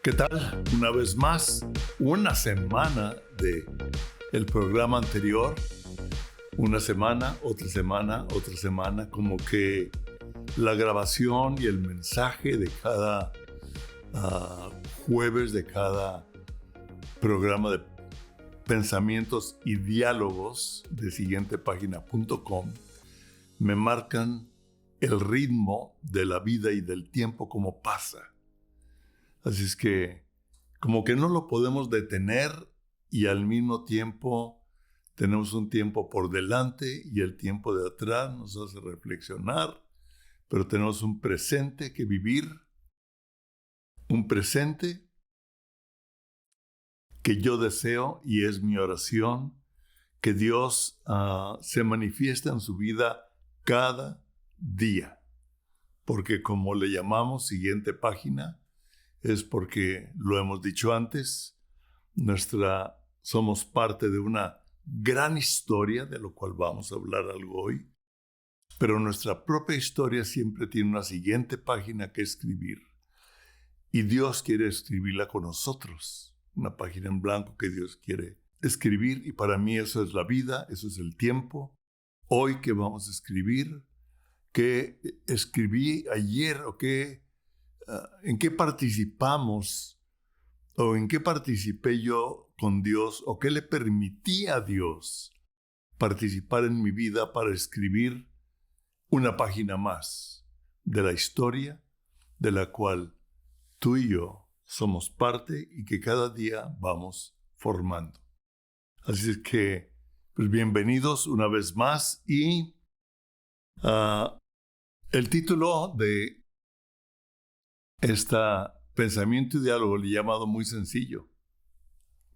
¿Qué tal? Una vez más, una semana de el programa anterior, una semana, otra semana, como que la grabación y el mensaje de cada jueves, de cada programa de pensamientos y diálogos de siguientepágina.com me marcan el ritmo de la vida y del tiempo como pasa. Así es que como que no lo podemos detener y al mismo tiempo tenemos un tiempo por delante y el tiempo de atrás nos hace reflexionar, pero tenemos un presente que vivir, un presente que yo deseo y es mi oración, que Dios se manifiesta en su vida cada día, porque como le llamamos siguiente página, es porque, lo hemos dicho antes, somos parte de una gran historia, de lo cual vamos a hablar algo hoy, pero nuestra propia historia siempre tiene una siguiente página que escribir. Y Dios quiere escribirla con nosotros, una página en blanco que Dios quiere escribir, y para mí eso es la vida, eso es el tiempo. Hoy que vamos a escribir, ¿qué escribí ayer o en qué participamos o en qué participé yo con Dios o qué le permití a Dios participar en mi vida para escribir una página más de la historia de la cual tú y yo somos parte y que cada día vamos formando. Así es que, pues bienvenidos una vez más y el título de pensamiento y diálogo le he llamado muy sencillo: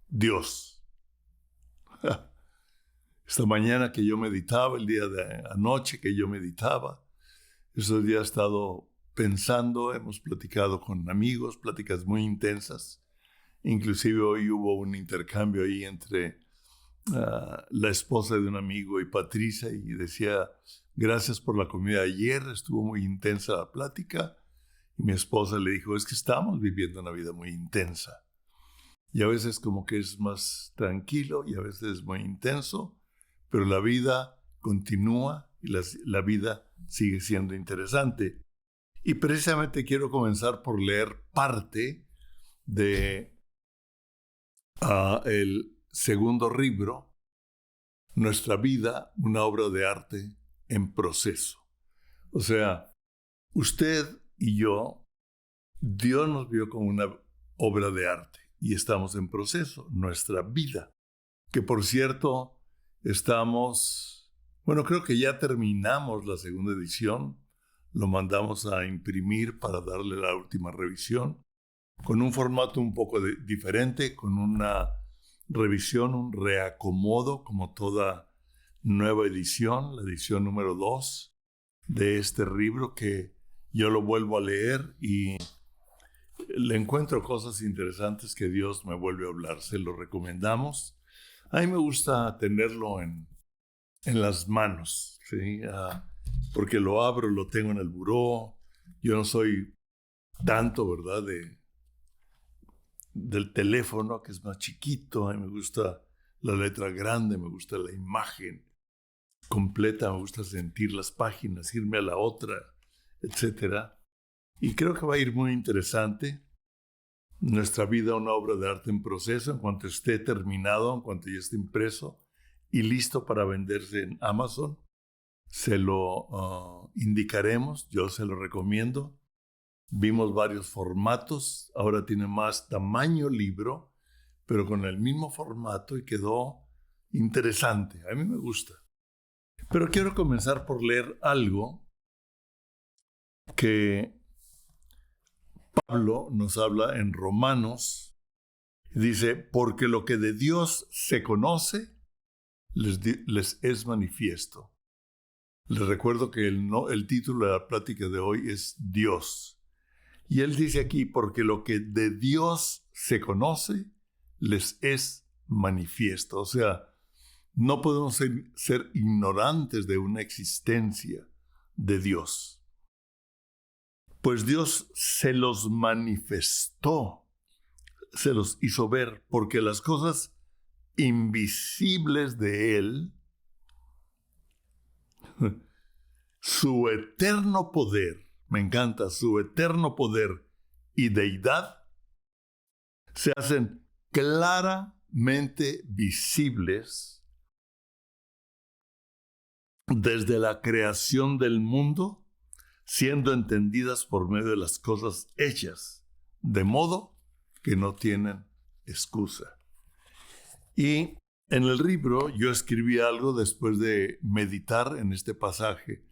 Dios. Esta mañana que yo meditaba, el día de anoche que yo meditaba, esos días he estado pensando, hemos platicado con amigos, pláticas muy intensas. Inclusive hoy hubo un intercambio ahí entre la esposa de un amigo y Patricia, y decía: gracias por la comida ayer, estuvo muy intensa la plática. Y mi esposa le dijo: es que estamos viviendo una vida muy intensa. Y a veces como que es más tranquilo y a veces es muy intenso, pero la vida continúa y la vida sigue siendo interesante. Y precisamente quiero comenzar por leer parte de el segundo libro, Nuestra vida, una obra de arte en proceso. O sea, usted y yo, Dios nos vio como una obra de arte y estamos en proceso, nuestra vida. Que por cierto, creo que ya terminamos la segunda edición, lo mandamos a imprimir para darle la última revisión, con un formato un poco diferente, con una revisión, un reacomodo, como toda nueva edición, la edición número 2 de este libro, que yo lo vuelvo a leer y le encuentro cosas interesantes que Dios me vuelve a hablar. Se lo recomendamos. A mí me gusta tenerlo en las manos, ¿sí? Porque lo abro, lo tengo en el buró. Yo no soy tanto, ¿verdad?, del teléfono, que es más chiquito. A mí me gusta la letra grande, me gusta la imagen completa, me gusta sentir las páginas, irme a la otra, etc. Y creo que va a ir muy interesante. Nuestra vida, una obra de arte en proceso. En cuanto esté terminado, en cuanto ya esté impreso y listo para venderse en Amazon, se lo indicaremos, yo se lo recomiendo. Vimos varios formatos, ahora tiene más tamaño libro, pero con el mismo formato, y quedó interesante. A mí me gusta. Pero quiero comenzar por leer algo que Pablo nos habla en Romanos. Dice: porque lo que de Dios se conoce les es manifiesto. Les recuerdo que el título de la plática de hoy es Dios. Y él dice aquí: porque lo que de Dios se conoce les es manifiesto. O sea, no podemos ser ignorantes de una existencia de Dios. Pues Dios se los manifestó se los hizo ver, porque las cosas invisibles de Él, su eterno poder, me encanta, su eterno poder y deidad, se hacen claramente visibles desde la creación del mundo, siendo entendidas por medio de las cosas hechas, de modo que no tienen excusa. Y en el libro yo escribí algo después de meditar en este pasaje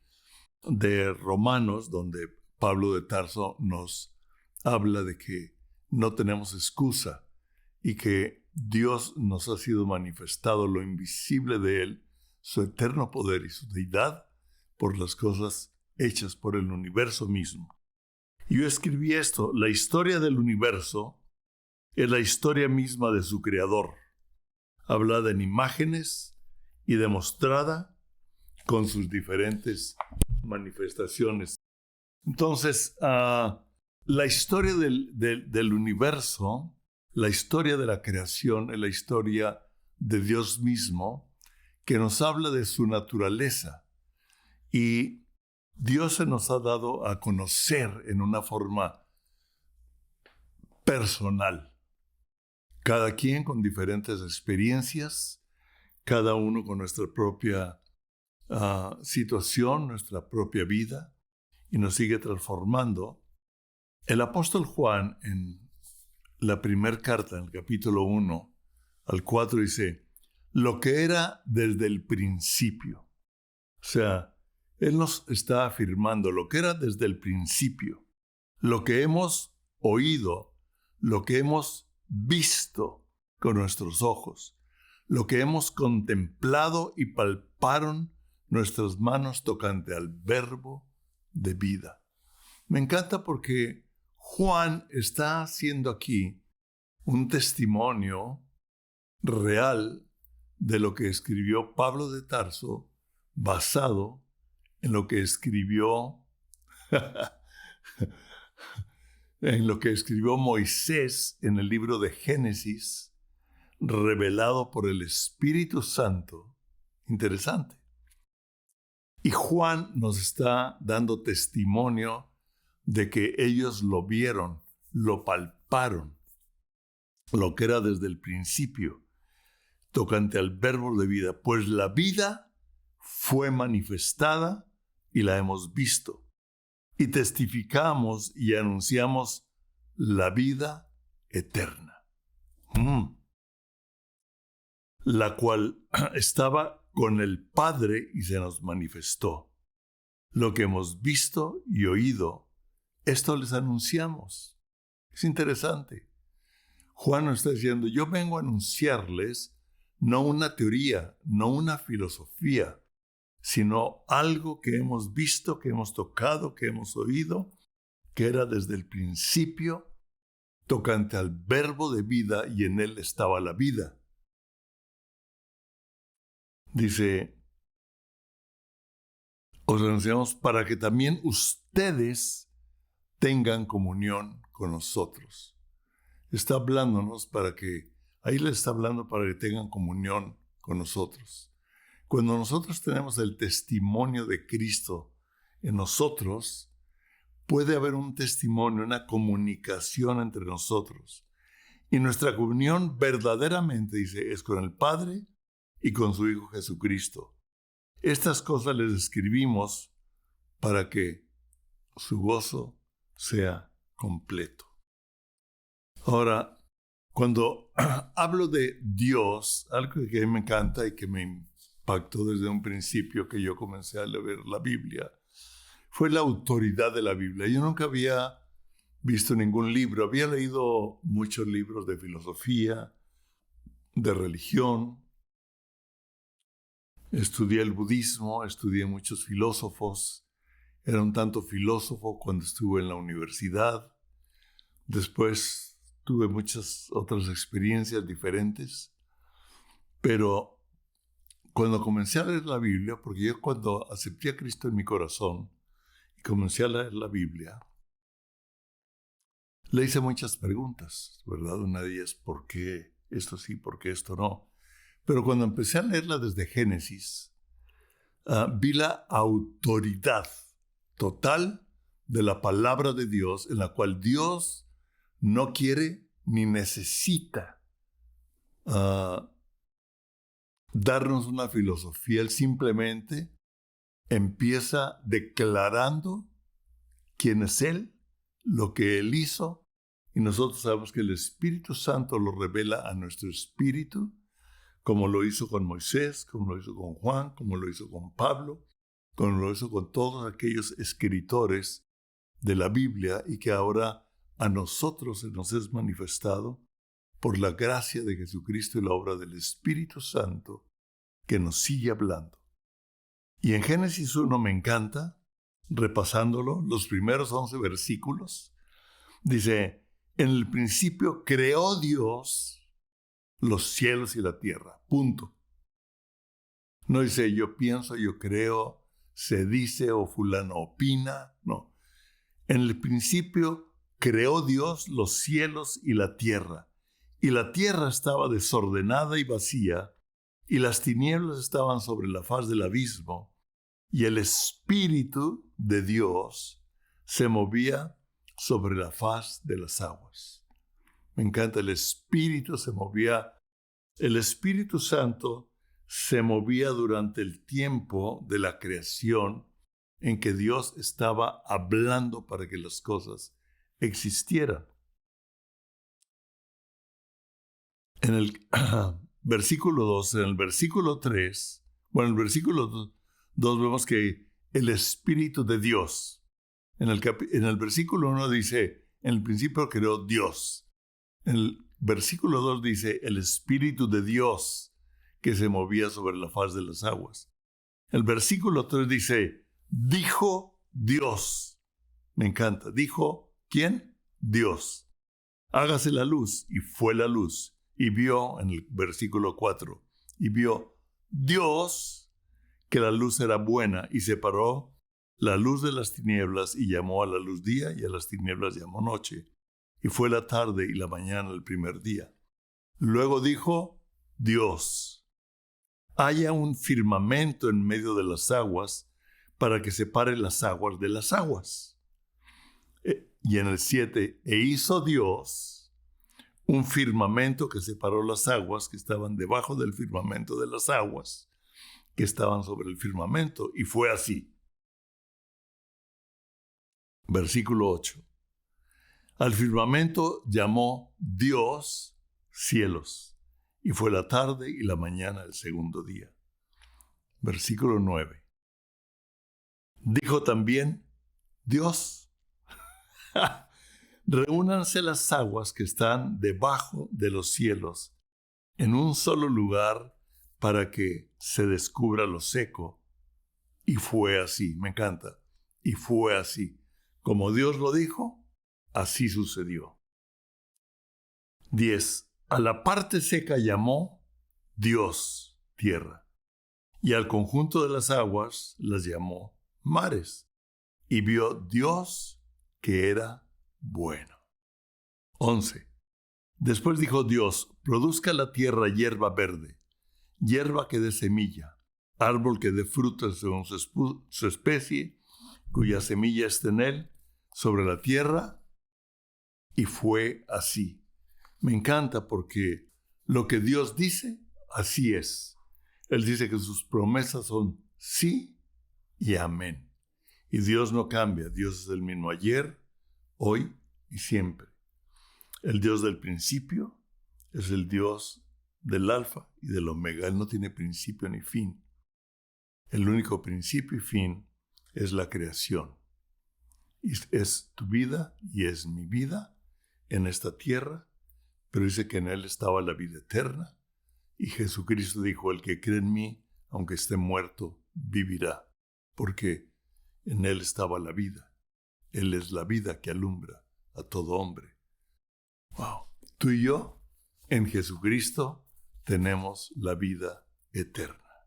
de Romanos, donde Pablo de Tarso nos habla de que no tenemos excusa y que Dios nos ha sido manifestado lo invisible de Él, su eterno poder y su deidad por las cosas hechas por el universo mismo. Y yo escribí esto: la historia del universo es la historia misma de su creador, hablada en imágenes y demostrada con sus diferentes manifestaciones. Entonces, la historia del universo, la historia de la creación, es la historia de Dios mismo, que nos habla de su naturaleza. Y Dios se nos ha dado a conocer en una forma personal. Cada quien con diferentes experiencias, cada uno con nuestra propia situación, nuestra propia vida, y nos sigue transformando. El apóstol Juan, en la primera carta, en el capítulo 1 al 4, dice: lo que era desde el principio. O sea, Él nos está afirmando lo que era desde el principio, lo que hemos oído, lo que hemos visto con nuestros ojos, lo que hemos contemplado y palparon nuestras manos tocante al verbo de vida. Me encanta porque Juan está haciendo aquí un testimonio real de lo que escribió Pablo de Tarso, basado en lo que escribió en lo que escribió Moisés en el libro de Génesis, revelado por el Espíritu Santo. Interesante. Y Juan nos está dando testimonio de que ellos lo vieron, lo palparon, lo que era desde el principio, tocante al verbo de vida, pues la vida fue manifestada y la hemos visto, y testificamos y anunciamos la vida eterna, la cual estaba con el Padre y se nos manifestó. Lo que hemos visto y oído, esto les anunciamos. Es interesante. Juan nos está diciendo: yo vengo a anunciarles no una teoría, no una filosofía, sino algo que hemos visto, que hemos tocado, que hemos oído, que era desde el principio, tocante al verbo de vida, y en él estaba la vida. Dice: os anunciamos para que también ustedes tengan comunión con nosotros. Está hablándonos ahí les está hablando para que tengan comunión con nosotros. Cuando nosotros tenemos el testimonio de Cristo en nosotros, puede haber un testimonio, una comunicación entre nosotros. Y nuestra comunión verdaderamente, dice, es con el Padre y con su Hijo Jesucristo. Estas cosas les escribimos para que su gozo sea completo. Ahora, cuando hablo de Dios, algo que a mí me encanta y que me impactó desde un principio que yo comencé a leer la Biblia, fue la autoridad de la Biblia. Yo nunca había visto ningún libro, había leído muchos libros de filosofía, de religión, estudié el budismo, estudié muchos filósofos, era un tanto filósofo cuando estuve en la universidad, después tuve muchas otras experiencias diferentes, pero cuando comencé a leer la Biblia, porque yo cuando acepté a Cristo en mi corazón y comencé a leer la Biblia, Le hice muchas preguntas, ¿verdad? Una de ellas, ¿por qué esto sí, por qué esto no? Pero cuando empecé a leerla desde Génesis, vi la autoridad total de la palabra de Dios, en la cual Dios no quiere ni necesita darnos una filosofía. Él simplemente empieza declarando quién es Él, lo que Él hizo, y nosotros sabemos que el Espíritu Santo lo revela a nuestro espíritu, como lo hizo con Moisés, como lo hizo con Juan, como lo hizo con Pablo, como lo hizo con todos aquellos escritores de la Biblia, y que ahora a nosotros se nos es manifestado por la gracia de Jesucristo y la obra del Espíritu Santo, que nos sigue hablando. Y en Génesis 1 me encanta, repasándolo, los primeros 11 versículos, dice, en el principio creó Dios los cielos y la tierra, punto. No dice yo pienso, yo creo, se dice o fulano opina, no. En el principio creó Dios los cielos y la tierra estaba desordenada y vacía, y las tinieblas estaban sobre la faz del abismo, y el Espíritu de Dios se movía sobre la faz de las aguas. Me encanta, el Espíritu se movía, el Espíritu Santo se movía durante el tiempo de la creación en que Dios estaba hablando para que las cosas existieran. En el versículo 2, en el versículo 3, bueno, en el versículo 2 vemos que el Espíritu de Dios, en el versículo 1 dice, en el principio creó Dios. En el versículo 2 dice, el Espíritu de Dios que se movía sobre la faz de las aguas. El versículo 3 dice, dijo Dios. Me encanta. Dijo, ¿quién? Dios. Hágase la luz, y fue la luz. Y vio, en el versículo 4, y vio Dios que la luz era buena, y separó la luz de las tinieblas, y llamó a la luz día, y a las tinieblas llamó noche. Y fue la tarde y la mañana el primer día. Luego dijo Dios, haya un firmamento en medio de las aguas, para que separe las aguas de las aguas. Y en el 7, e hizo Dios un firmamento que separó las aguas que estaban debajo del firmamento de las aguas que estaban sobre el firmamento. Y fue así. Versículo 8. Al firmamento llamó Dios cielos, y fue la tarde y la mañana el segundo día. Versículo 9. Dijo también Dios, reúnanse las aguas que están debajo de los cielos en un solo lugar para que se descubra lo seco. Y fue así, me encanta. Y fue así. Como Dios lo dijo, así sucedió. 10. A la parte seca llamó Dios tierra, y al conjunto de las aguas las llamó mares. Y vio Dios que era bueno. 11. Después dijo Dios, produzca la tierra hierba verde, hierba que dé semilla, árbol que dé frutas según su especie, cuya semilla esté en él, sobre la tierra. Y fue así. Me encanta porque lo que Dios dice, así es. Él dice que sus promesas son sí y amén. Y Dios no cambia. Dios es el mismo ayer, hoy y siempre. El Dios del principio es el Dios del alfa y del omega. Él no tiene principio ni fin. El único principio y fin es la creación. Y es tu vida y es mi vida en esta tierra, pero dice que en Él estaba la vida eterna. Y Jesucristo dijo, el que cree en mí, aunque esté muerto, vivirá, porque en Él estaba la vida. Él es la vida que alumbra a todo hombre. Wow. Tú y yo, en Jesucristo, tenemos la vida eterna.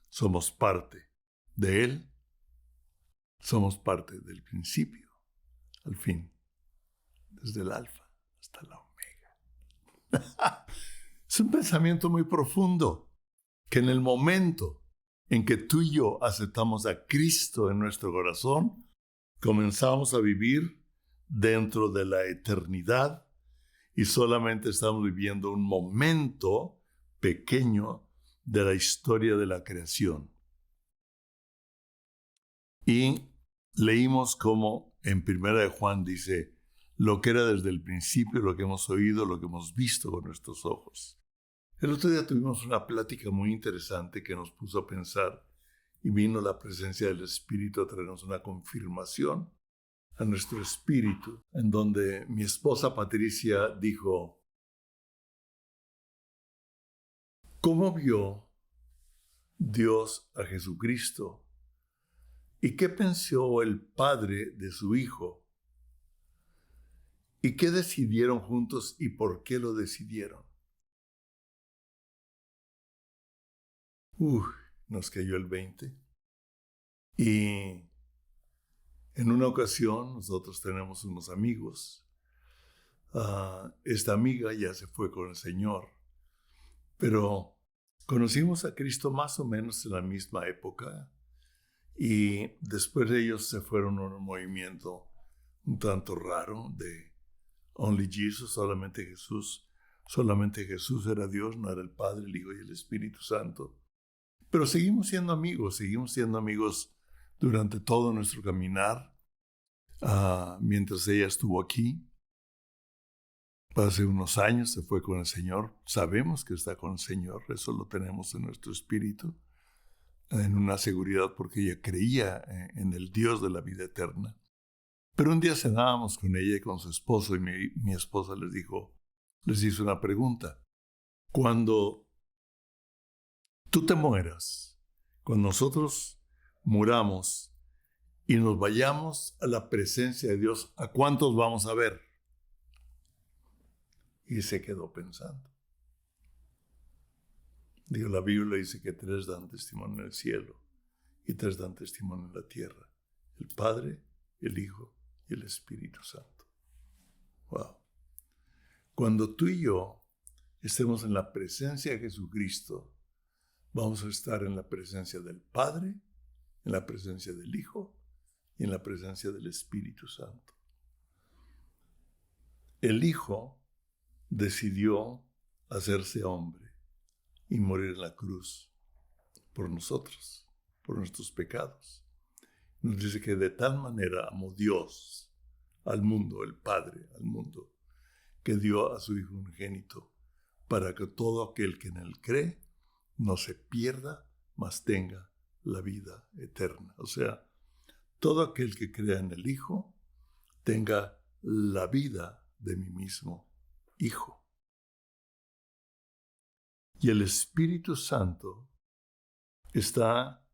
Somos parte de Él. Somos parte del principio al fin. desde el alfa hasta la omega. Es un pensamiento muy profundo, que en el momento en que tú y yo aceptamos a Cristo en nuestro corazón, comenzamos a vivir dentro de la eternidad y solamente estamos viviendo un momento pequeño de la historia de la creación. Y leímos como en 1 de Juan dice, lo que era desde el principio, lo que hemos oído, lo que hemos visto con nuestros ojos. El otro día tuvimos una plática muy interesante que nos puso a pensar y vino la presencia del Espíritu a traernos una confirmación a nuestro espíritu, en donde mi esposa Patricia dijo, ¿cómo vio Dios a Jesucristo? ¿Y qué pensó el Padre de su Hijo? ¿Y qué decidieron juntos y por qué lo decidieron? Nos cayó el 20. Y en una ocasión nosotros tenemos unos amigos. Esta amiga ya se fue con el Señor, pero conocimos a Cristo más o menos en la misma época y después de ellos se fueron a un movimiento un tanto raro de Only Jesus, solamente Jesús era Dios, no era el Padre, el Hijo y el Espíritu Santo. Pero seguimos siendo amigos durante todo nuestro caminar, mientras ella estuvo aquí. Hace unos años se fue con el Señor. Sabemos que está con el Señor, eso lo tenemos en nuestro espíritu, en una seguridad porque ella creía en el Dios de la vida eterna. Pero un día cenábamos con ella y con su esposo y mi esposa les hizo una pregunta. Cuando tú te mueras, cuando nosotros muramos y nos vayamos a la presencia de Dios, ¿a cuántos vamos a ver? Y se quedó pensando. La Biblia dice que 3 dan testimonio en el cielo y 3 dan testimonio en la tierra. El Padre, el Hijo y el Espíritu Santo. Wow. Cuando tú y yo estemos en la presencia de Jesucristo, vamos a estar en la presencia del Padre, en la presencia del Hijo y en la presencia del Espíritu Santo. El Hijo decidió hacerse hombre y morir en la cruz por nosotros, por nuestros pecados. Nos dice que de tal manera amó Dios al mundo, el Padre al mundo, que dio a su Hijo unigénito para que todo aquel que en él cree no se pierda, mas tenga la vida eterna. O sea, todo aquel que crea en el Hijo tenga la vida de mi mismo Hijo. Y el Espíritu Santo está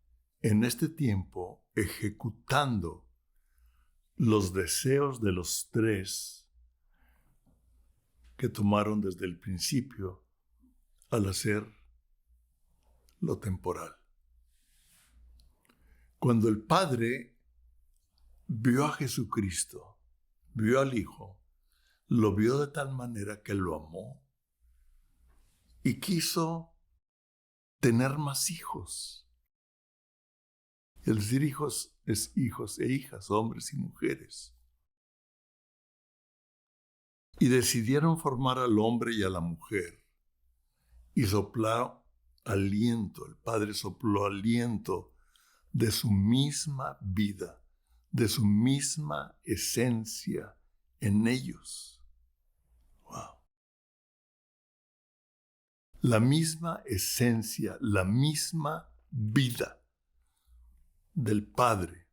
en este tiempo ejecutando los deseos de los 3 que tomaron desde el principio al hacer lo temporal. Cuando el Padre vio a Jesucristo, vio al Hijo, lo vio de tal manera que lo amó y quiso tener más hijos. El decir hijos es hijos e hijas, hombres y mujeres. Y decidieron formar al hombre y a la mujer. Y sopló aliento, el Padre sopló aliento de su misma vida, de su misma esencia en ellos. Wow. La misma esencia, la misma vida del Padre,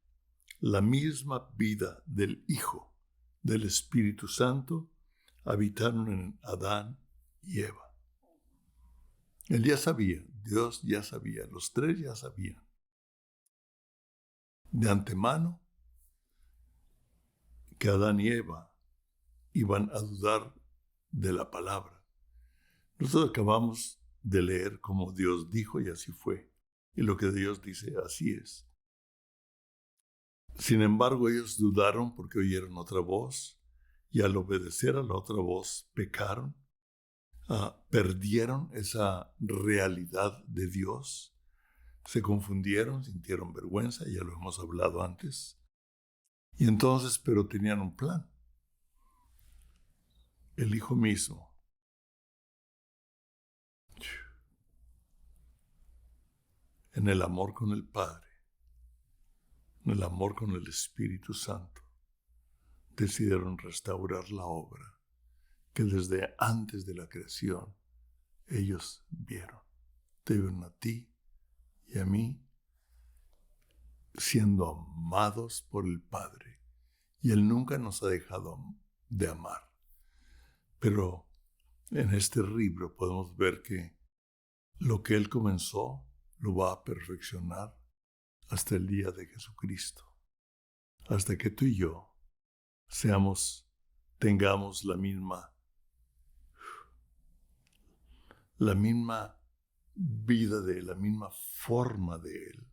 la misma vida del Hijo, del Espíritu Santo, habitaron en Adán y Eva. Él ya sabía, Dios ya sabía, los 3 ya sabían. De antemano, que Adán y Eva iban a dudar de la palabra. Nosotros acabamos de leer como Dios dijo y así fue. Y lo que Dios dice, así es. Sin embargo, ellos dudaron porque oyeron otra voz y al obedecer a la otra voz pecaron, perdieron esa realidad de Dios, se confundieron, sintieron vergüenza, ya lo hemos hablado antes, y entonces, pero tenían un plan. El Hijo mismo en el amor con el Padre, en el amor con el Espíritu Santo, decidieron restaurar la obra que desde antes de la creación ellos vieron. Te vieron a ti y a mí siendo amados por el Padre, y Él nunca nos ha dejado de amar. Pero en este libro podemos ver que lo que Él comenzó lo va a perfeccionar hasta el día de Jesucristo, hasta que tú y yo tengamos la misma vida de Él, la misma forma de Él,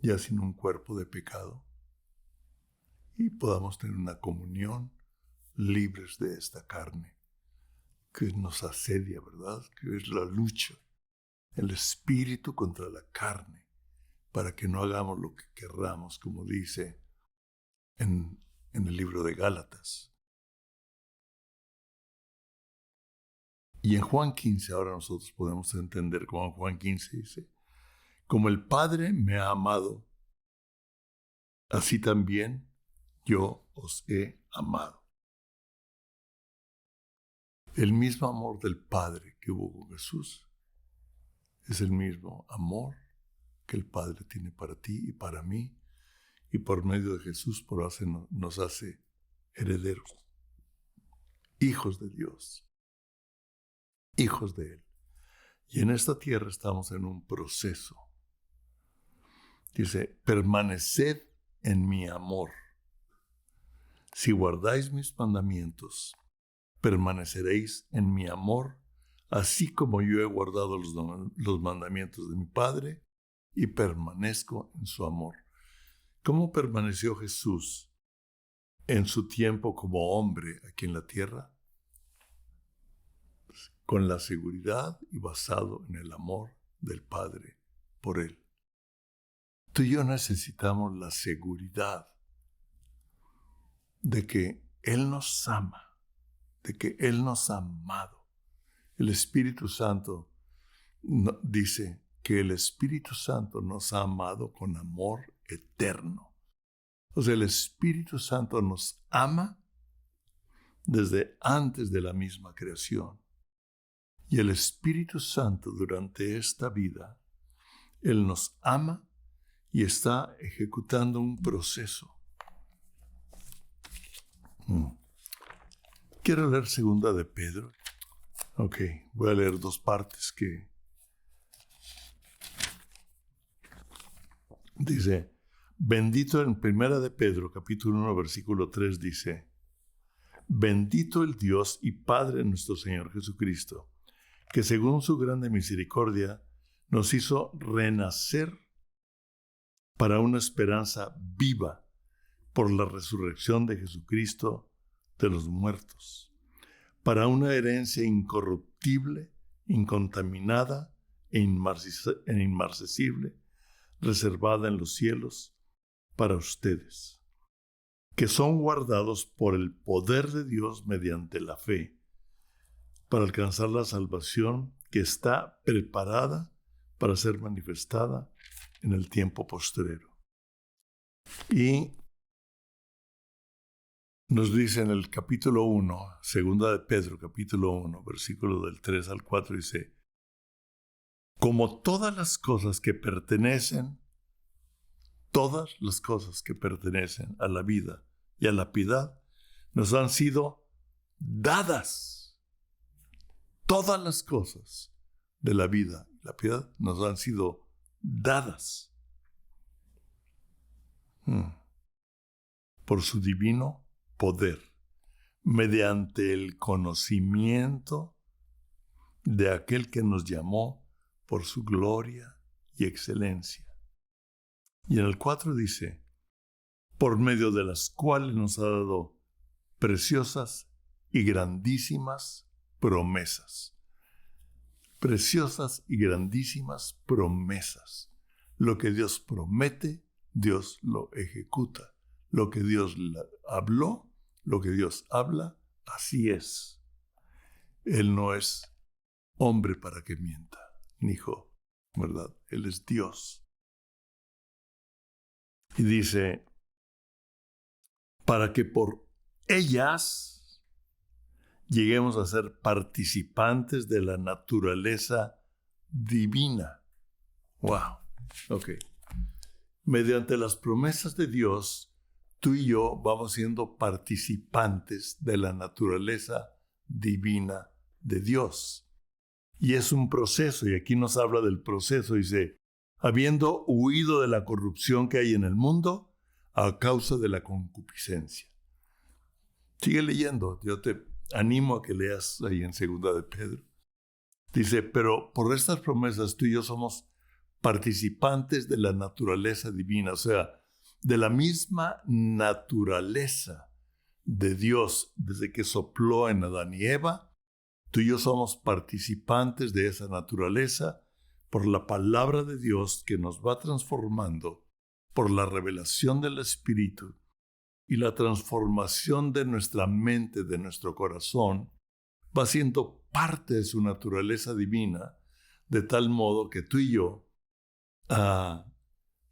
ya sin un cuerpo de pecado, y podamos tener una comunión libres de esta carne que nos asedia, ¿verdad? Que es la lucha, el espíritu contra la carne, para que no hagamos lo que querramos, como dice en el libro de Gálatas. Y en Juan 15, ahora nosotros podemos entender como en Juan 15 dice, como el Padre me ha amado, así también yo os he amado. El mismo amor del Padre que hubo con Jesús es el mismo amor que el Padre tiene para ti y para mí, y por medio de Jesús nos hace herederos, hijos de Dios, hijos de Él. Y en esta tierra estamos en un proceso. Dice, permaneced en mi amor. Si guardáis mis mandamientos, permaneceréis en mi amor, así como yo he guardado los mandamientos de mi Padre y permanezco en su amor. ¿Cómo permaneció Jesús en su tiempo como hombre aquí en la tierra? Pues, con la seguridad y basado en el amor del Padre por Él. Tú y yo necesitamos la seguridad de que Él nos ama, de que Él nos ha amado. El Espíritu Santo dice que el Espíritu Santo nos ha amado con amor eterno. O sea, el Espíritu Santo nos ama desde antes de la misma creación. Y el Espíritu Santo durante esta vida, Él nos ama y está ejecutando un proceso. Quiero leer segunda de Pedro. Ok, voy a leer dos partes que dice, bendito en primera de Pedro, capítulo 1, versículo 3, dice, bendito el Dios y Padre de nuestro Señor Jesucristo, que según su grande misericordia nos hizo renacer para una esperanza viva por la resurrección de Jesucristo de los muertos, para una herencia incorruptible, incontaminada e inmarcesible, reservada en los cielos para ustedes, que son guardados por el poder de Dios mediante la fe, para alcanzar la salvación que está preparada para ser manifestada en el tiempo postrero. Y nos dice en el capítulo 1, segunda de Pedro, capítulo 1, versículo del 3 al 4, dice, como todas las cosas que pertenecen a la vida y a la piedad, nos han sido dadas. Todas las cosas de la vida y la piedad nos han sido dadas por su divino poder, mediante el conocimiento de aquel que nos llamó por su gloria y excelencia. Y en el 4 dice, por medio de las cuales nos ha dado preciosas y grandísimas promesas. Preciosas y grandísimas promesas. Lo que Dios promete, Dios lo ejecuta. Lo que Dios habló, lo que Dios habla, así es. Él no es hombre para que mienta, ni hijo, ¿verdad? Él es Dios. Y dice, para que por ellas lleguemos a ser participantes de la naturaleza divina. ¡Wow! Ok. Mediante las promesas de Dios, tú y yo vamos siendo participantes de la naturaleza divina de Dios. Y es un proceso, y aquí nos habla del proceso, dice, habiendo huido de la corrupción que hay en el mundo a causa de la concupiscencia. Sigue leyendo, yo te animo a que leas ahí en 2 de Pedro. Dice, pero por estas promesas tú y yo somos participantes de la naturaleza divina, o sea, de la misma naturaleza de Dios desde que sopló en Adán y Eva. Tú y yo somos participantes de esa naturaleza por la palabra de Dios que nos va transformando, por la revelación del Espíritu y la transformación de nuestra mente, de nuestro corazón, va siendo parte de su naturaleza divina, de tal modo que tú y yo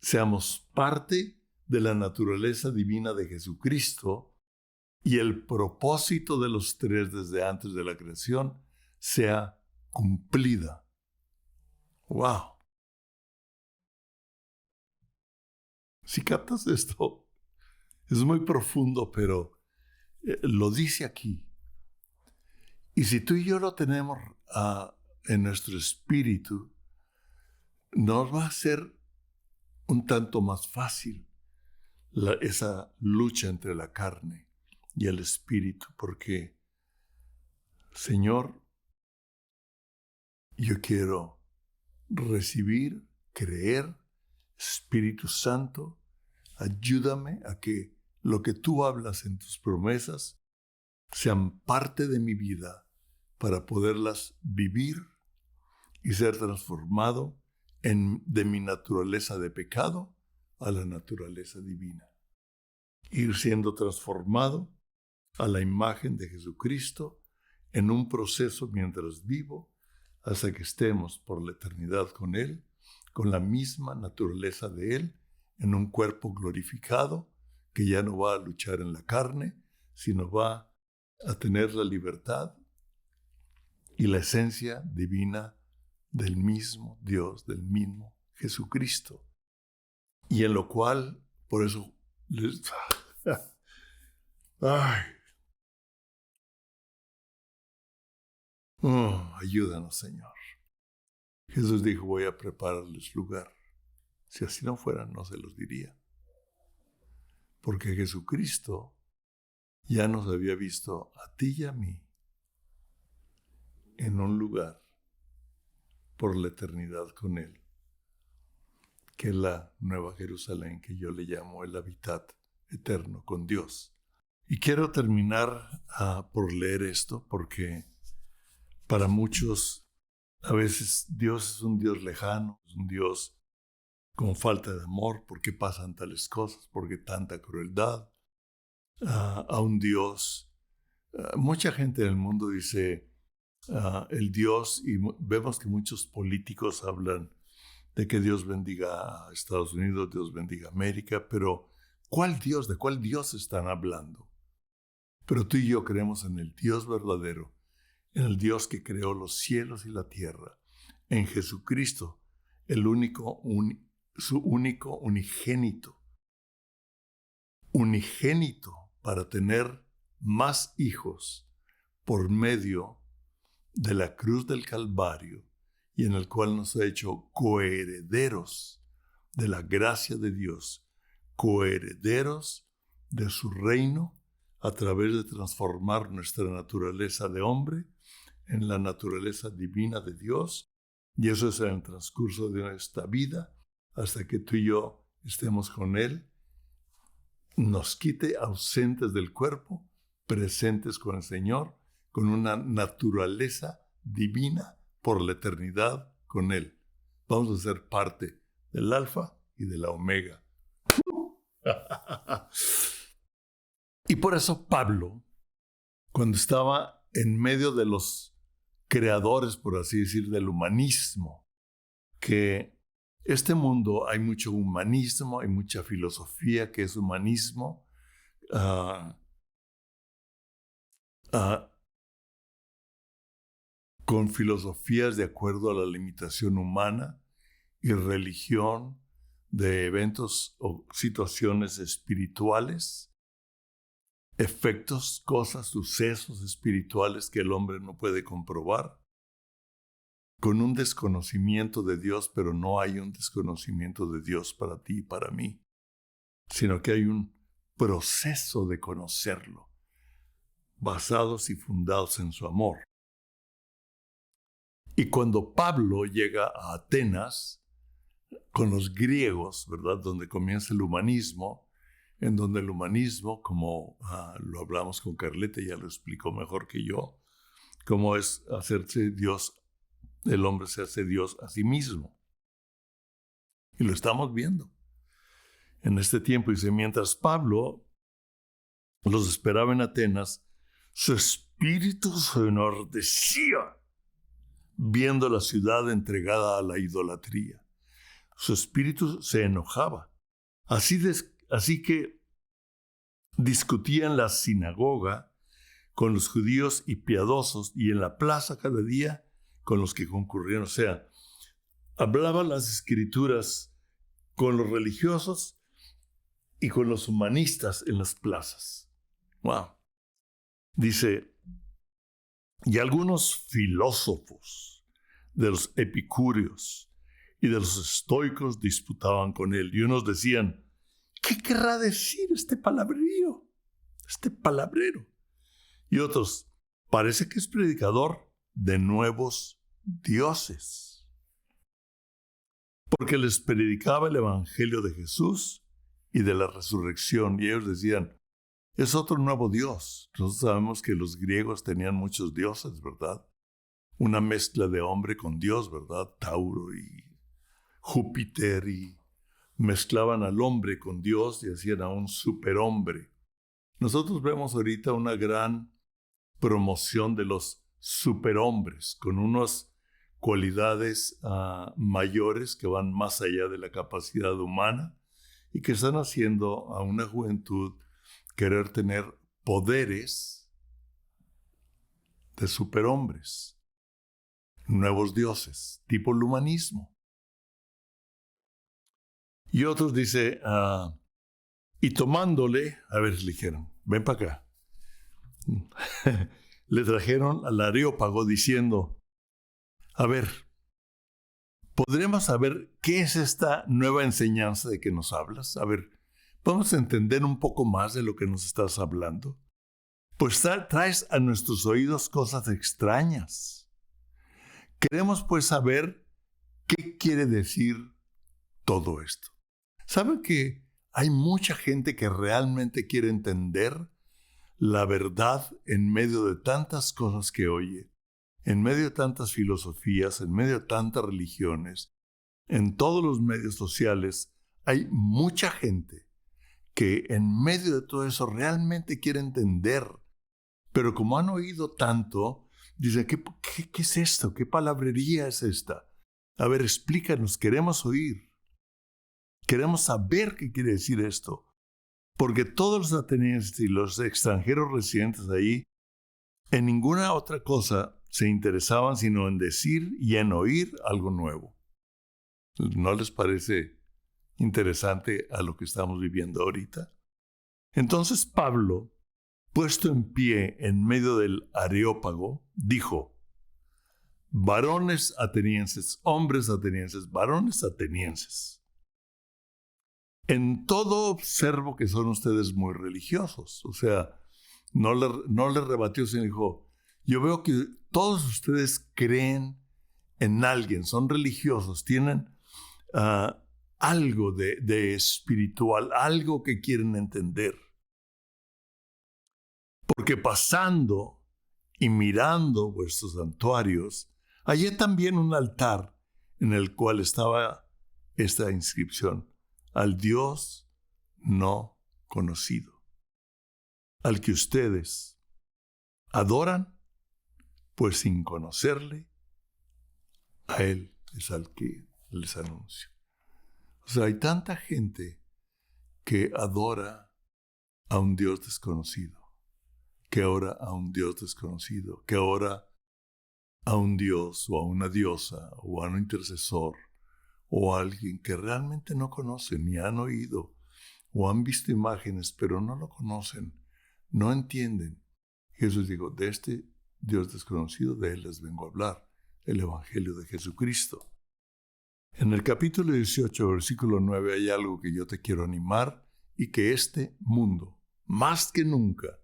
seamos parte de la naturaleza divina de Jesucristo y el propósito de los tres desde antes de la creación sea cumplida. ¡Wow! Si captas esto, es muy profundo, pero lo dice aquí. Y si tú y yo lo tenemos en nuestro espíritu, nos va a ser un tanto más fácil esa lucha entre la carne y el espíritu, porque, Señor, yo quiero recibir, creer, Espíritu Santo, ayúdame a que lo que tú hablas en tus promesas sean parte de mi vida para poderlas vivir y ser transformado de mi naturaleza de pecado a la naturaleza divina. Ir siendo transformado a la imagen de Jesucristo en un proceso mientras vivo hasta que estemos por la eternidad con Él, con la misma naturaleza de Él, en un cuerpo glorificado que ya no va a luchar en la carne, sino va a tener la libertad y la esencia divina del mismo Dios, del mismo Jesucristo. Y en lo cual, por eso, ayúdanos, Señor. Jesús dijo, voy a prepararles lugar. Si así no fuera, no se los diría. Porque Jesucristo ya nos había visto a ti y a mí en un lugar por la eternidad con Él, que es la Nueva Jerusalén, que yo le llamo el hábitat eterno con Dios. Y quiero terminar por leer esto, porque para muchos a veces Dios es un Dios lejano, es un Dios con falta de amor. ¿Por qué pasan tales cosas? ¿Por qué tanta crueldad? A un Dios. Mucha gente en el mundo dice el Dios, y vemos que muchos políticos hablan de que Dios bendiga a Estados Unidos, Dios bendiga a América, pero ¿cuál Dios? ¿De cuál Dios están hablando? Pero tú y yo creemos en el Dios verdadero, en el Dios que creó los cielos y la tierra, en Jesucristo, su único unigénito para tener más hijos por medio de la cruz del Calvario, y en el cual nos ha hecho coherederos de la gracia de Dios, coherederos de su reino, a través de transformar nuestra naturaleza de hombre en la naturaleza divina de Dios. Y eso es en el transcurso de nuestra vida, hasta que tú y yo estemos con Él, nos quite ausentes del cuerpo presentes con el Señor, con una naturaleza divina por la eternidad con Él. Vamos a ser parte del Alfa y de la Omega. Y por eso Pablo, cuando estaba en medio de los creadores, por así decir, del humanismo, que este mundo hay mucho humanismo, hay mucha filosofía que es humanismo, con filosofías de acuerdo a la limitación humana y religión de eventos o situaciones espirituales, efectos, cosas, sucesos espirituales que el hombre no puede comprobar, con un desconocimiento de Dios, pero no hay un desconocimiento de Dios para ti y para mí, sino que hay un proceso de conocerlo, basados y fundados en su amor. Y cuando Pablo llega a Atenas, con los griegos, ¿verdad?, donde comienza el humanismo, en donde el humanismo, como lo hablamos con Carleta, ya lo explicó mejor que yo, cómo es hacerse Dios, el hombre se hace Dios a sí mismo. Y lo estamos viendo en este tiempo. Dice, mientras Pablo los esperaba en Atenas, su espíritu se enardecía viendo la ciudad entregada a la idolatría. Su espíritu se enojaba. Así que discutía en la sinagoga con los judíos y piadosos y en la plaza cada día con los que concurrían. O sea, hablaba las escrituras con los religiosos y con los humanistas en las plazas. Wow. Dice, y algunos filósofos de los epicúreos y de los estoicos disputaban con él. Y unos decían, ¿qué querrá decir este palabrerío? Este palabrero. Y otros, parece que es predicador de nuevos dioses. Porque les predicaba el evangelio de Jesús y de la resurrección. Y ellos decían, es otro nuevo Dios. Nosotros sabemos que los griegos tenían muchos dioses, ¿verdad? Una mezcla de hombre con Dios, ¿verdad? Tauro y Júpiter, y mezclaban al hombre con Dios y hacían a un superhombre. Nosotros vemos ahorita una gran promoción de los superhombres, con unas cualidades mayores que van más allá de la capacidad humana y que están haciendo a una juventud querer tener poderes de superhombres, nuevos dioses, tipo el humanismo. Y otros dice, y tomándole, a ver, le dijeron, ven para acá. Le trajeron al Areópago diciendo, a ver, ¿podremos saber qué es esta nueva enseñanza de que nos hablas? A ver, ¿vamos a entender un poco más de lo que nos estás hablando? Pues traes a nuestros oídos cosas extrañas. Queremos pues saber qué quiere decir todo esto. ¿Saben que hay mucha gente que realmente quiere entender la verdad en medio de tantas cosas que oye, en medio de tantas filosofías, en medio de tantas religiones, en todos los medios sociales? Hay mucha gente que en medio de todo eso realmente quiere entender, pero como han oído tanto, dicen, ¿qué es esto? ¿Qué palabrería es esta? A ver, explícanos, queremos oír. Queremos saber qué quiere decir esto. Porque todos los atenienses y los extranjeros residentes ahí, en ninguna otra cosa se interesaban sino en decir y en oír algo nuevo. ¿No les parece interesante a lo que estamos viviendo ahorita? Entonces Pablo, puesto en pie en medio del Areópago, dijo, varones atenienses, hombres atenienses, varones atenienses, en todo observo que son ustedes muy religiosos. O sea, no le rebatió, sino dijo, yo veo que todos ustedes creen en alguien, son religiosos, tienen algo de espiritual, algo que quieren entender. Porque pasando y mirando vuestros santuarios, hallé también un altar en el cual estaba esta inscripción: al Dios no conocido, al que ustedes adoran, pues sin conocerle, a Él es al que les anuncio. O sea, hay tanta gente que adora a un Dios desconocido, que ora a un Dios desconocido, que ora a un Dios o a una diosa o a un intercesor o a alguien que realmente no conocen ni han oído o han visto imágenes pero no lo conocen, no entienden. Jesús dijo, de este Dios desconocido, de Él les vengo a hablar, el Evangelio de Jesucristo. En el capítulo 18, versículo 9, hay algo que yo te quiero animar y que este mundo, más que nunca,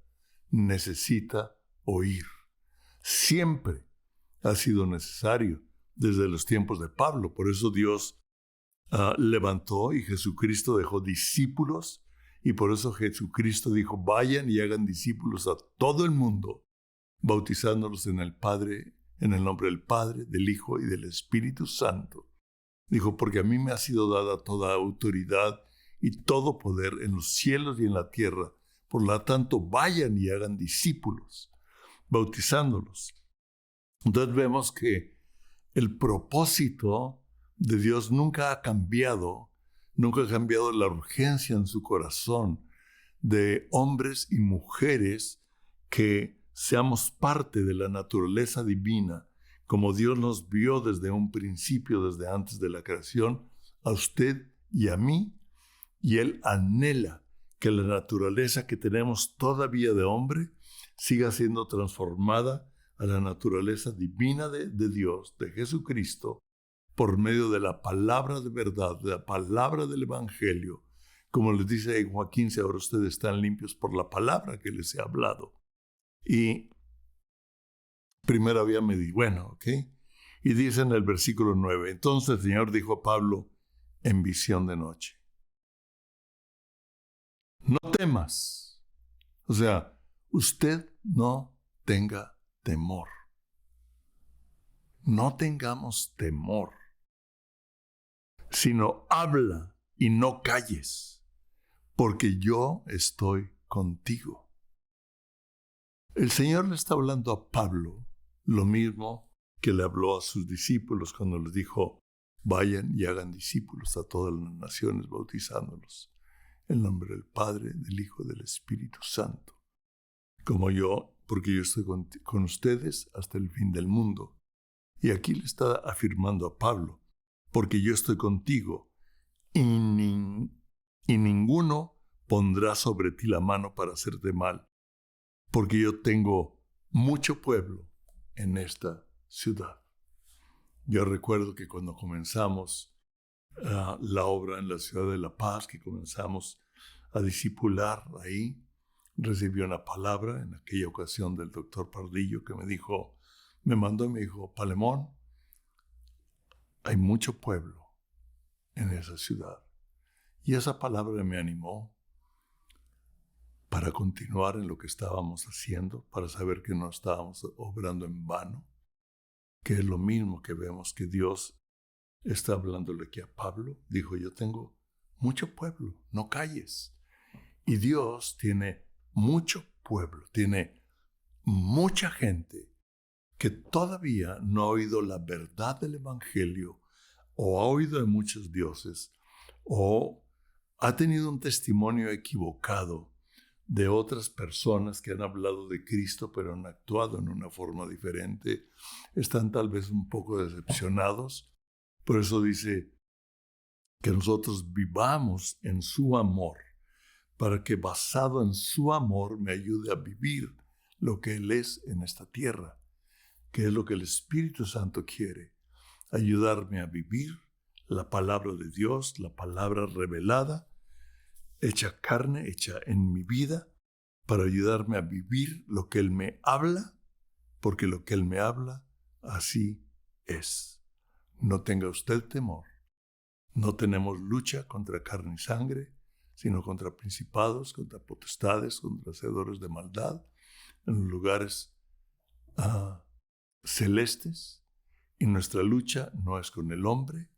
necesita oír. Siempre ha sido necesario desde los tiempos de Pablo. Por eso Dios levantó y Jesucristo dejó discípulos, y por eso Jesucristo dijo, vayan y hagan discípulos a todo el mundo, bautizándolos en el nombre del Padre, del Hijo y del Espíritu Santo. Dijo, porque a mí me ha sido dada toda autoridad y todo poder en los cielos y en la tierra. Por lo tanto, vayan y hagan discípulos, bautizándolos. Entonces vemos que el propósito de Dios nunca ha cambiado la urgencia en su corazón de hombres y mujeres que seamos parte de la naturaleza divina, como Dios nos vio desde un principio, desde antes de la creación, a usted y a mí, y Él anhela que la naturaleza que tenemos todavía de hombre siga siendo transformada a la naturaleza divina de Dios, de Jesucristo, por medio de la palabra de verdad, de la palabra del Evangelio. Como les dice en Juan 15, ahora ustedes están limpios por la palabra que les he hablado. Y primero había medido, bueno, ¿ok? Y dice en el versículo 9, entonces el Señor dijo a Pablo en visión de noche, no temas. O sea, usted no tenga temor. No tengamos temor, sino habla y no calles, porque yo estoy contigo. El Señor le está hablando a Pablo lo mismo que le habló a sus discípulos cuando les dijo, vayan y hagan discípulos a todas las naciones, bautizándolos en el nombre del Padre, del Hijo y del Espíritu Santo. Porque yo estoy con ustedes hasta el fin del mundo. Y aquí le está afirmando a Pablo, porque yo estoy contigo y ninguno pondrá sobre ti la mano para hacerte mal, porque yo tengo mucho pueblo en esta ciudad. Yo recuerdo que cuando comenzamos la obra en la ciudad de La Paz, que comenzamos a discipular ahí, recibí una palabra en aquella ocasión del doctor Pardillo que me mandó y me dijo, Palemón, hay mucho pueblo en esa ciudad. Y esa palabra me animó para continuar en lo que estábamos haciendo, para saber que no estábamos obrando en vano, que es lo mismo que vemos que Dios está hablándole aquí a Pablo. Dijo, yo tengo mucho pueblo, no calles. Y Dios tiene mucho pueblo, tiene mucha gente que todavía no ha oído la verdad del Evangelio, o ha oído de muchos dioses, o ha tenido un testimonio equivocado de otras personas que han hablado de Cristo pero han actuado en una forma diferente. Están tal vez un poco decepcionados. Por eso dice que nosotros vivamos en su amor, para que basado en su amor me ayude a vivir lo que Él es en esta tierra, que es lo que el Espíritu Santo quiere, ayudarme a vivir la palabra de Dios, la palabra revelada, hecha carne, hecha en mi vida, para ayudarme a vivir lo que Él me habla, porque lo que Él me habla, así es. No tenga usted temor. No tenemos lucha contra carne y sangre, sino contra principados, contra potestades, contra hacedores de maldad, en los lugares celestes, y nuestra lucha no es con el hombre,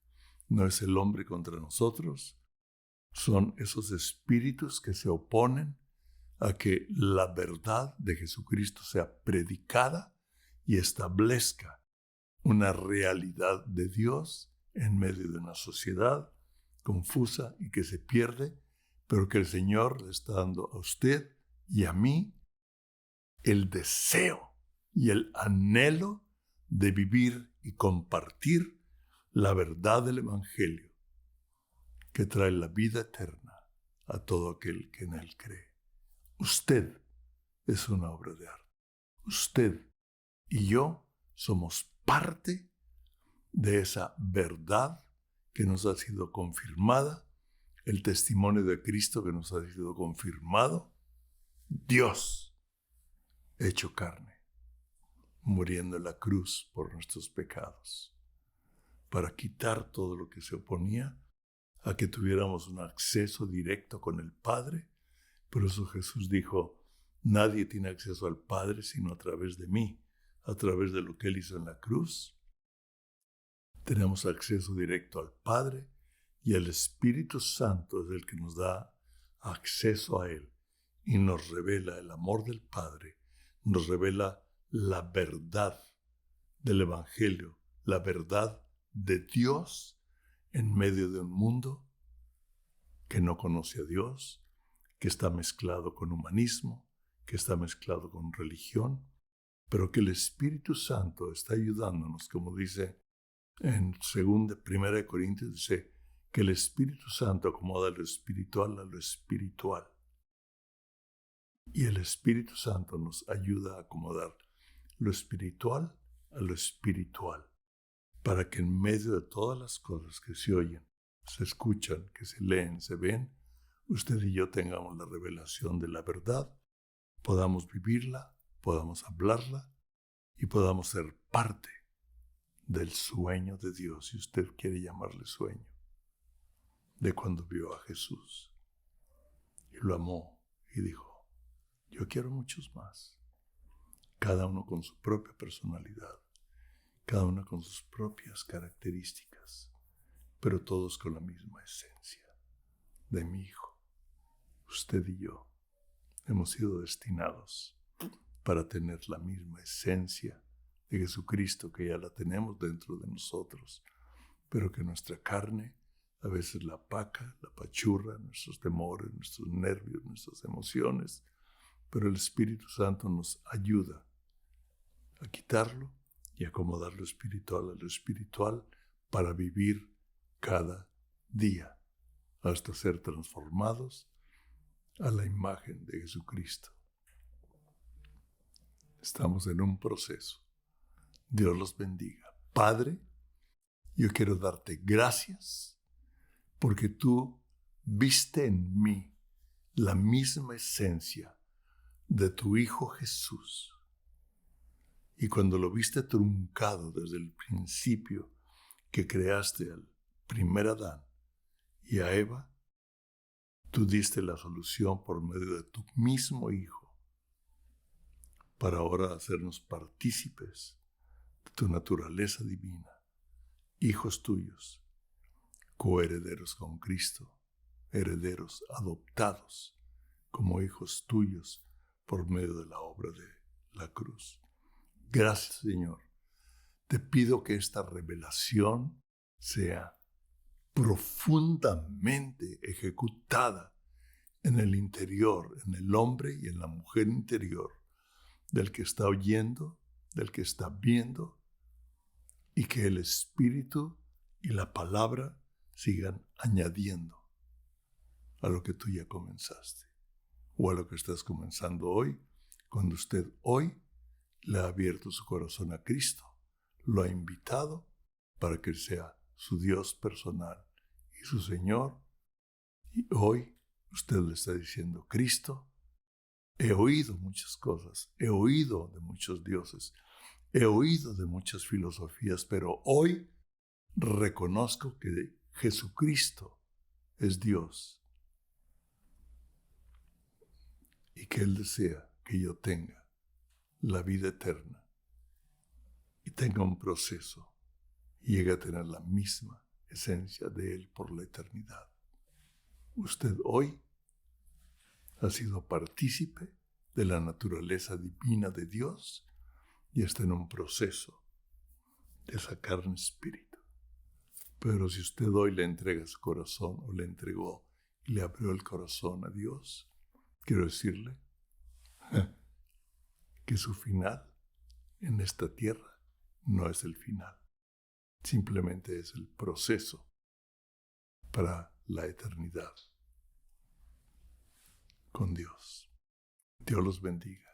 no es el hombre contra nosotros, son esos espíritus que se oponen a que la verdad de Jesucristo sea predicada y establezca una realidad de Dios en medio de una sociedad confusa y que se pierde, pero que el Señor le está dando a usted y a mí el deseo y el anhelo de vivir y compartir la verdad del Evangelio que trae la vida eterna a todo aquel que en él cree. Usted es una obra de arte. Usted y yo somos parte de esa verdad que nos ha sido confirmada, el testimonio de Cristo que nos ha sido confirmado, Dios hecho carne, muriendo en la cruz por nuestros pecados, para quitar todo lo que se oponía a que tuviéramos un acceso directo con el Padre. Por eso Jesús dijo, nadie tiene acceso al Padre sino a través de mí, a través de lo que Él hizo en la cruz. Tenemos acceso directo al Padre y el Espíritu Santo es el que nos da acceso a Él y nos revela el amor del Padre, nos revela la verdad del Evangelio, la verdad de Dios en medio de un mundo que no conoce a Dios, que está mezclado con humanismo, que está mezclado con religión, pero que el Espíritu Santo está ayudándonos, como dice en 1 Corintios, dice que el Espíritu Santo acomoda lo espiritual a lo espiritual. Y el Espíritu Santo nos ayuda a acomodar lo espiritual a lo espiritual, para que en medio de todas las cosas que se oyen, se escuchan, que se leen, se ven, usted y yo tengamos la revelación de la verdad, podamos vivirla, podamos hablarla y podamos ser parte del sueño de Dios, si usted quiere llamarle sueño, de cuando vio a Jesús y lo amó y dijo, yo quiero muchos más, cada uno con su propia personalidad, cada uno con sus propias características, pero todos con la misma esencia de mi Hijo. Usted y yo hemos sido destinados para tener la misma esencia de Jesucristo, que ya la tenemos dentro de nosotros, pero que nuestra carne a veces la opaca, la apachurra, nuestros temores, nuestros nervios, nuestras emociones, pero el Espíritu Santo nos ayuda a quitarlo y acomodar lo espiritual a lo espiritual para vivir cada día hasta ser transformados a la imagen de Jesucristo. Estamos en un proceso. Dios los bendiga. Padre, yo quiero darte gracias porque tú viste en mí la misma esencia de tu Hijo Jesús. Y cuando lo viste truncado desde el principio que creaste al primer Adán y a Eva, tú diste la solución por medio de tu mismo Hijo para ahora hacernos partícipes de tu naturaleza divina, hijos tuyos, coherederos con Cristo, herederos adoptados como hijos tuyos por medio de la obra de la cruz. Gracias, Señor. Te pido que esta revelación sea profundamente ejecutada en el interior, en el hombre y en la mujer interior, del que está oyendo, del que está viendo, y que el Espíritu y la palabra sigan añadiendo a lo que tú ya comenzaste, o a lo que estás comenzando hoy, cuando usted hoy le ha abierto su corazón a Cristo, lo ha invitado para que sea su Dios personal y su Señor. Y hoy usted le está diciendo, Cristo, he oído muchas cosas, he oído de muchos dioses, he oído de muchas filosofías, pero hoy reconozco que Jesucristo es Dios y que Él desea que yo tenga la vida eterna y tenga un proceso y llegue a tener la misma esencia de Él por la eternidad. Usted hoy ha sido partícipe de la naturaleza divina de Dios y está en un proceso de sacar un espíritu. Pero si usted hoy le entrega su corazón o le entregó y le abrió el corazón a Dios, quiero decirle que su final en esta tierra no es el final. Simplemente es el proceso para la eternidad con Dios. Dios los bendiga.